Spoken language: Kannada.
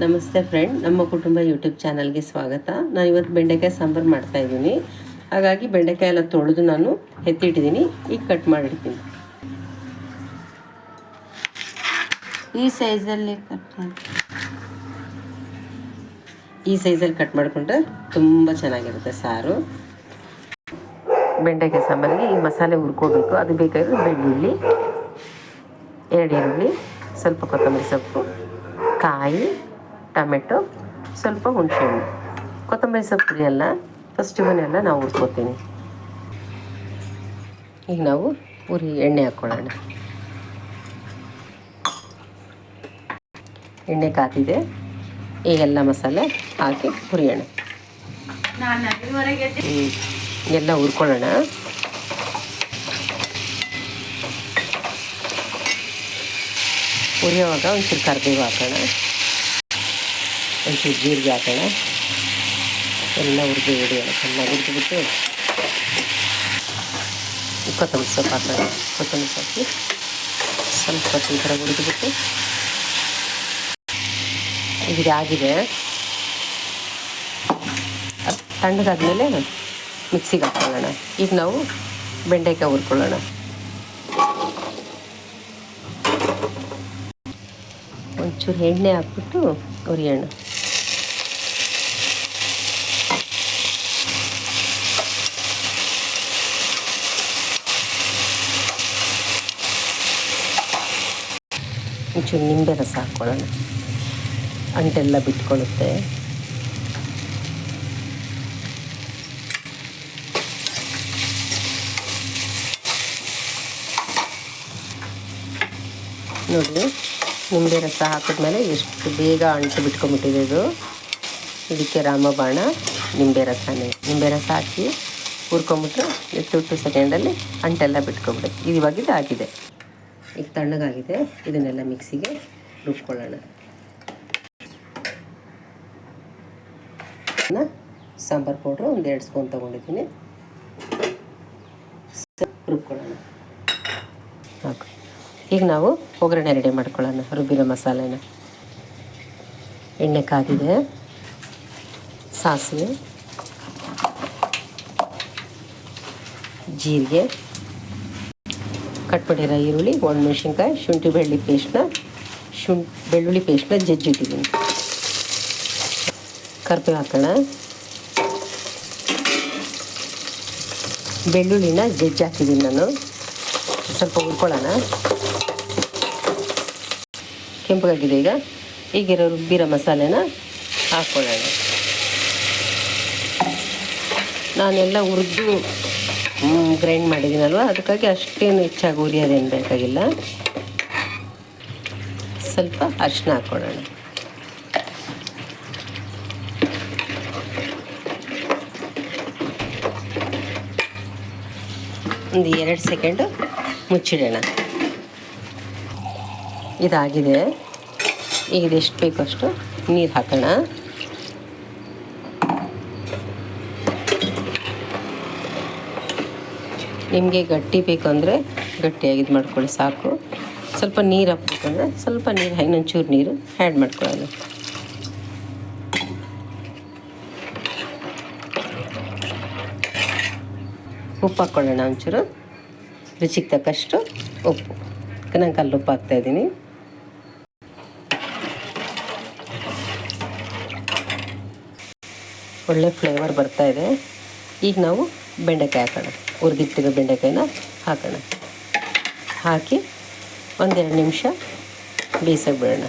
ನಮಸ್ತೆ ಫ್ರೆಂಡ್, ನಮ್ಮ ಕುಟುಂಬ ಯೂಟ್ಯೂಬ್ ಚಾನಲ್ಗೆ ಸ್ವಾಗತ. ನಾನು ಇವತ್ತು ಬೆಂಡೆಕಾಯಿ ಸಾಂಬಾರು ಮಾಡ್ತಾಯಿದ್ದೀನಿ. ಹಾಗಾಗಿ ಬೆಂಡೆಕಾಯಿ ಎಲ್ಲ ತೊಳೆದು ನಾನು ಎತ್ತಿಟ್ಟಿದ್ದೀನಿ. ಈಗ ಕಟ್ ಮಾಡಿಡ್ತೀನಿ. ಈ ಸೈಜಲ್ಲಿ ಕಟ್ ಮಾಡಿಕೊಂಡ್ರೆ ತುಂಬ ಚೆನ್ನಾಗಿರುತ್ತೆ ಸಾರು. ಬೆಂಡೆಕಾಯಿ ಸಾಂಬಾರಿಗೆ ಈ ಮಸಾಲೆ ಹುರ್ಕೋಬೇಕು. ಅದು ಬೇಕಾದರೆ ಬೆಳ್ಳುಳ್ಳಿ, 2 ಈರುಳ್ಳಿ, ಸ್ವಲ್ಪ ಕೊತ್ತಂಬರಿ ಸೊಪ್ಪು, ಕಾಯಿ, ಟೊಮೆಟೊ, ಸ್ವಲ್ಪ ಹುಣಸೆಹಣ್ಣು. ಕೊತ್ತಂಬರಿ ಸೊಪ್ಪು ಎಲ್ಲ ಫಸ್ಟ್ ಇವನ್ನೆಲ್ಲ ನಾವು ಹುರ್ಕೋತೀನಿ. ಈಗ ನಾವು ಎಣ್ಣೆ ಹಾಕ್ಕೊಳ್ಳೋಣ. ಎಣ್ಣೆ ಕಾದಿದೆ. ಈಗೆಲ್ಲ ಮಸಾಲೆ ಹಾಕಿ ಹುರಿಯೋಣ. ಎಲ್ಲ ಹುರ್ಕೊಳ್ಳೋಣ. ಹುರಿಯೋವಾಗ ಒಂಚೂರು ಕರಿಬೇವು ಹಾಕೋಣ, ಒಂಚೂರು ಜೀರಿಗೆ ಹಾಕೋಣ. ಎಲ್ಲ ಹುರಿಯೋಣ. ಚೆನ್ನಾಗಿ ಹುರಿದ್ಬಿಟ್ಟು ಕೊತ್ತಂಬರಿ ಸೊಪ್ಪು ಹಾಕೋಣ. ಕೊತ್ತಂಬರಿ ಸೊಪ್ಪು ಸ್ವಲ್ಪ ಈ ಥರ ಹುರಿದ್ಬಿಟ್ಟು ಇದಾಗಿದೆ. ತಣ್ಣಗಾದ್ಮೇಲೆ ಮಿಕ್ಸಿಗೆ ಹಾಕ್ಕೊಳ್ಳೋಣ. ಈಗ ನಾವು ಬೆಂಡೆಕಾಯಿ ಹುರ್ಕೊಳ್ಳೋಣ. ಒಂಚೂರು ಎಣ್ಣೆ ಹಾಕ್ಬಿಟ್ಟು ಹುರಿಯೋಣ. ಒಂಚೂರು ನಿಂಬೆ ರಸ ಹಾಕ್ಕೊಳ್ಳೋಣ, ಅಂಟೆಲ್ಲ ಬಿಟ್ಕೊಳ್ಳುತ್ತೆ. ನೋಡಿ, ನಿಂಬೆ ರಸ ಹಾಕಿದ್ಮೇಲೆ ಎಷ್ಟು ಬೇಗ ಅಂಟು ಬಿಟ್ಕೊಂಡ್ಬಿಟ್ಟಿದೆ ಇದು. ಇದಕ್ಕೆ ರಾಮಬಾಣ ನಿಂಬೆ ರಸನೇ. ನಿಂಬೆ ರಸ ಹಾಕಿ ಹುರ್ಕೊಂಬಿಟ್ರೆ 2 ಸೆಕೆಂಡಲ್ಲಿ ಅಂಟೆಲ್ಲ ಬಿಟ್ಕೊಂಬಿಡುತ್ತೆ. ಇದು ಇವಾಗಿದ್ದು ಆಗಿದೆ. ಈಗ ತಣ್ಣಗಾಗಿದೆ. ಇದನ್ನೆಲ್ಲ ಮಿಕ್ಸಿಗೆ ರುಬ್ಕೊಳ್ಳೋಣ. ಸಾಂಬಾರು ಪೌಡ್ರು 1-2 ಸ್ಪೂನ್ ತೊಗೊಂಡಿದ್ದೀನಿ. ರುಬ್ಕೊಳ್ಳೋಣ. ಹಾಕು. ಈಗ ನಾವು ಒಗ್ಗರಣೆ ರೆಡಿ ಮಾಡ್ಕೊಳ್ಳೋಣ. ರುಬ್ಬಿರೋ ಮಸಾಲೆನ. ಎಣ್ಣೆ ಕಾದಿದೆ. ಸಾಸಿವೆ, ಜೀರಿಗೆ, ಕಟ್ ಮಾಡಿರೋ ಈರುಳ್ಳಿ, ಒಣಮೆಣಸಿನ್ಕಾಯಿ, ಬೆಳ್ಳುಳ್ಳಿ ಪೇಸ್ಟ್ನ ಜಜ್ಜಿಟ್ಟಿದ್ದೀನಿ. ಕರಿಬೇವು ಹಾಕೋಣ. ಬೆಳ್ಳುಳ್ಳಿನ ಜಜ್ಜಿ ಹಾಕಿದ್ದೀನಿ ನಾನು. ಸ್ವಲ್ಪ ಹುರ್ಕೊಳ್ಳೋಣ. ಕೆಂಪಗಾಗಿದೆ. ಈಗಿರೋ ರುಬ್ಬಿರೋ ಮಸಾಲೆನ ಹಾಕ್ಕೊಳ್ಳೋಣ. ನಾನೆಲ್ಲ ಹುರಿದು ಗ್ರೈಂಡ್ ಮಾಡಿದ್ದೀನಲ್ವ, ಅದಕ್ಕಾಗಿ ಅಷ್ಟೇನು ಹೆಚ್ಚಾಗಿ ಹುರಿಯೋದೇನು ಬೇಕಾಗಿಲ್ಲ. ಸ್ವಲ್ಪ ಅರಿಶಿನ ಹಾಕ್ಕೊಳ್ಳೋಣ. ಒಂದು 2 ಸೆಕೆಂಡು ಮುಚ್ಚಿಡೋಣ. ಇದಾಗಿದೆ. ಈಗ ಇದೆಷ್ಟು ಬೇಕೋ ಅಷ್ಟು ನೀರು ಹಾಕೋಣ. ನಿಮಗೆ ಗಟ್ಟಿ ಬೇಕು ಅಂದರೆ ಗಟ್ಟಿಯಾಗಿ ಇದು ಮಾಡ್ಕೊಳ್ಳಿ, ಸಾಕು. ಸ್ವಲ್ಪ ನೀರು ಹಾಕ್ಬೇಕಂದ್ರೆ ಸ್ವಲ್ಪ ನೀರು, ಇನ್ನೊಂಚೂರು ನೀರು ಆ್ಯಡ್ ಮಾಡ್ಕೊಳ್ಳೋಣ. ಉಪ್ಪು ಹಾಕ್ಕೊಳ್ಳೋಣ. ಒಂಚೂರು ರುಚಿಗೆ ತಕ್ಕಷ್ಟು ಉಪ್ಪು. ನಾನು ಕಲ್ಲುಪ್ಪು ಹಾಕ್ತಾಯಿದ್ದೀನಿ. ಒಳ್ಳೆ ಫ್ಲೇವರ್ ಬರ್ತಾಯಿದೆ. ಈಗ ನಾವು ಬೆಂಡೆಕಾಯಿ ಹಾಕೋಣ. ಹುರಿದಿಟ್ಟಿರೋ ಬೆಂಡೆಕಾಯಿನ ಹಾಕೋಣ. ಹಾಕಿ 1-2 ನಿಮಿಷ ಬೇಯಿಸೋಕೆ ಬಿಡೋಣ.